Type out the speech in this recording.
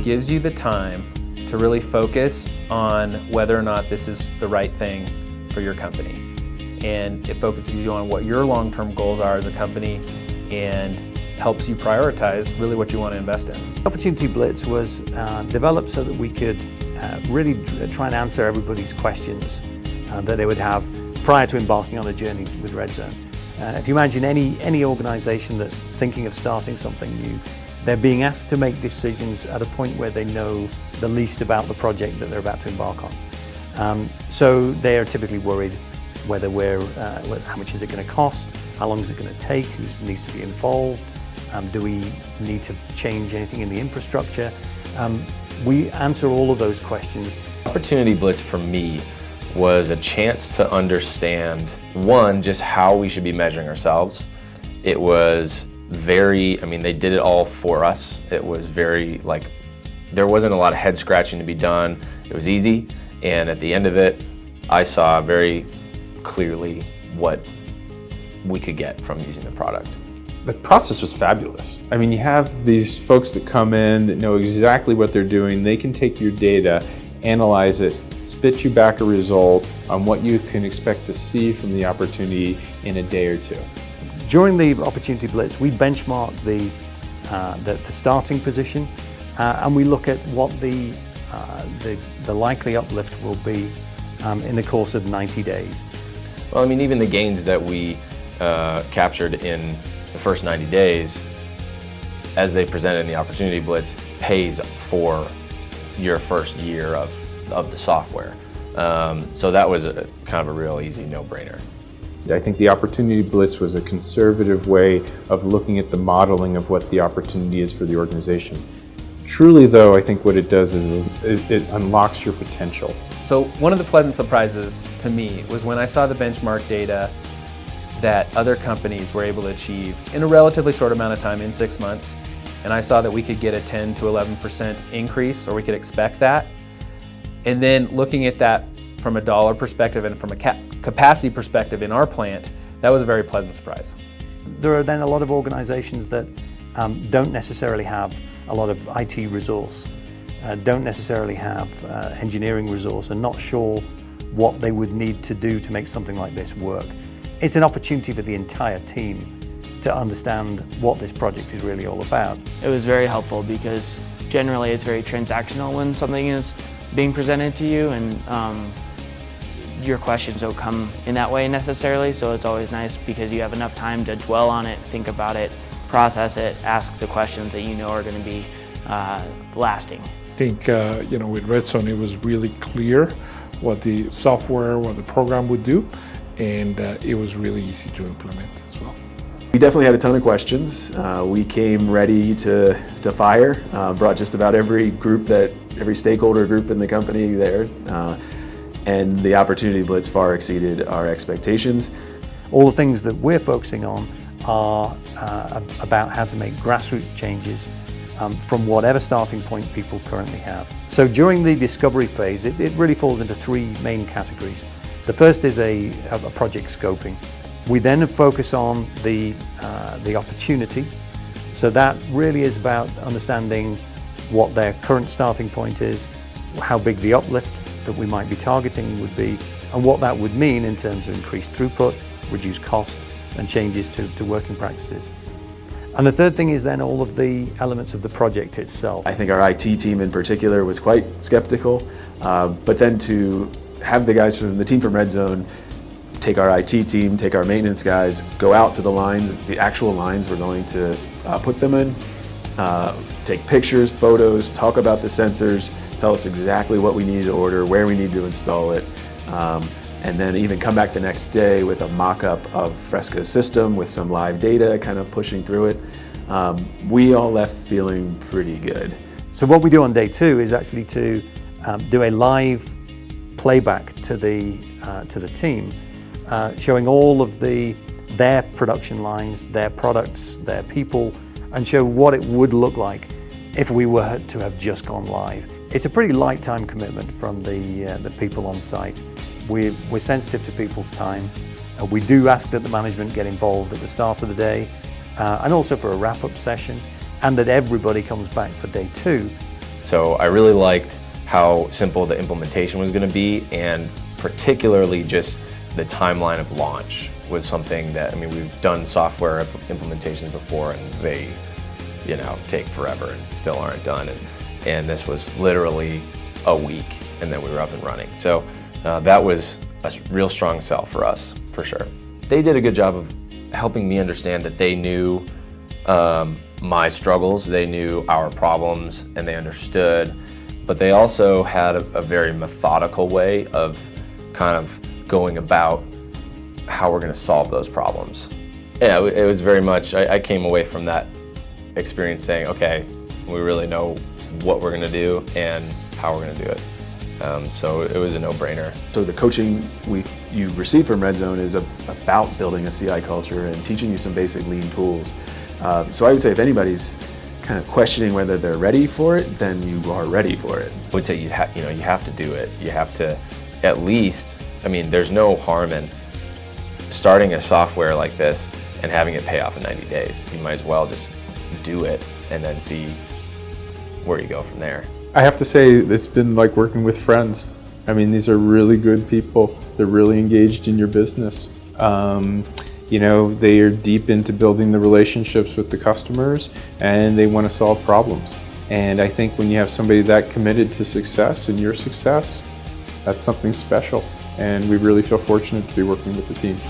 gives you the time to really focus on whether or not this is the right thing for your company. And it focuses you on what your long-term goals are as a company and helps you prioritize really what you want to invest in. Opportunity Blitz was developed so that we could really try and answer everybody's questions that they would have prior to embarking on a journey with Redzone. If you imagine any organization that's thinking of starting something new, they're being asked to make decisions at a point where they know the least about the project that they're about to embark on. So they are typically worried whether how much is it going to cost, how long is it going to take, who needs to be involved, do we need to change anything in the infrastructure? We answer all of those questions. Opportunity Blitz for me was a chance to understand, one, just how we should be measuring ourselves. It was they did it all for us. It was there wasn't a lot of head scratching to be done. It was easy, and at the end of it, I saw very clearly what we could get from using the product. The process was fabulous. I mean, you have these folks that come in that know exactly what they're doing. They can take your data, analyze it, spit you back a result on what you can expect to see from the opportunity in a day or two. During the Opportunity Blitz, we benchmark the starting position and we look at what the likely uplift will be in the course of 90 days. Well, I mean, even the gains that we captured in the first 90 days, as they presented in the Opportunity Blitz, pays for your first year of the software. So that was kind of a real easy no-brainer. I think the Opportunity Blitz was a conservative way of looking at the modeling of what the opportunity is for the organization. Truly, though, I think what it does is it unlocks your potential. So one of the pleasant surprises to me was when I saw the benchmark data that other companies were able to achieve in a relatively short amount of time, in 6 months, and I saw that we could get a 10 to 11% increase, or we could expect that. And then looking at that from a dollar perspective and from a capacity perspective in our plant, that was a very pleasant surprise. There are then a lot of organizations that don't necessarily have a lot of IT resource, don't necessarily have engineering resource, and not sure what they would need to do to make something like this work. It's an opportunity for the entire team to understand what this project is really all about. It was very helpful because generally it's very transactional when something is being presented to you, and your questions don't come in that way necessarily, so it's always nice because you have enough time to dwell on it, think about it, process it, ask the questions that you know are going to be lasting. I think with Redzone it was really clear what the software, what the program would do, and it was really easy to implement as well. We definitely had a ton of questions. We came ready to fire, brought just about every stakeholder group in the company there, and the Opportunity Blitz far exceeded our expectations. All the things that we're focusing on are about how to make grassroots changes from whatever starting point people currently have. So during the discovery phase, it really falls into three main categories. The first is a project scoping. We then focus on the opportunity. So that really is about understanding what their current starting point is, how big the uplift that we might be targeting would be, and what that would mean in terms of increased throughput, reduced cost, and changes to working practices. And the third thing is then all of the elements of the project itself. I think our IT team in particular was quite skeptical, but then to have the guys from the team from Redzone take our IT team, take our maintenance guys, go out to the lines, the actual lines we're going to put them in, take pictures, photos, talk about the sensors, tell us exactly what we need to order, where we need to install it, and then even come back the next day with a mock-up of Fresca's system with some live data kind of pushing through it. We all left feeling pretty good. So what we do on day two is actually to do a live playback to the team, showing all of their production lines, their products, their people, and show what it would look like if we were to have just gone live. It's a pretty light time commitment from the people on site. We're sensitive to people's time. We do ask that the management get involved at the start of the day and also for a wrap-up session, and that everybody comes back for day two So I really liked how simple the implementation was going to be, and particularly just the timeline of launch was something that, I mean, we've done software implementations before and they, you know, take forever and still aren't done. And this was literally a week and then we were up and running. So that was a real strong sell for us, for sure. They did a good job of helping me understand that they knew my struggles, they knew our problems, and they understood, but they also had a very methodical way of kind of going about how we're going to solve those problems. Yeah, it was very much, I came away from that experience saying, okay, we really know what we're going to do and how we're going to do it. So it was a no-brainer. So the coaching you receive from Redzone is about building a CI culture and teaching you some basic lean tools. So I would say if anybody's kind of questioning whether they're ready for it, then you are ready for it. I would say you have to do it. You have to at least, I mean, there's no harm in starting a software like this and having it pay off in 90 days. You might as well just do it and then see where you go from there. I have to say it's been like working with friends. I mean, these are really good people. They're really engaged in your business. You know, they are deep into building the relationships with the customers and they want to solve problems. And I think when you have somebody that committed to success and your success, that's something special. And we really feel fortunate to be working with the team.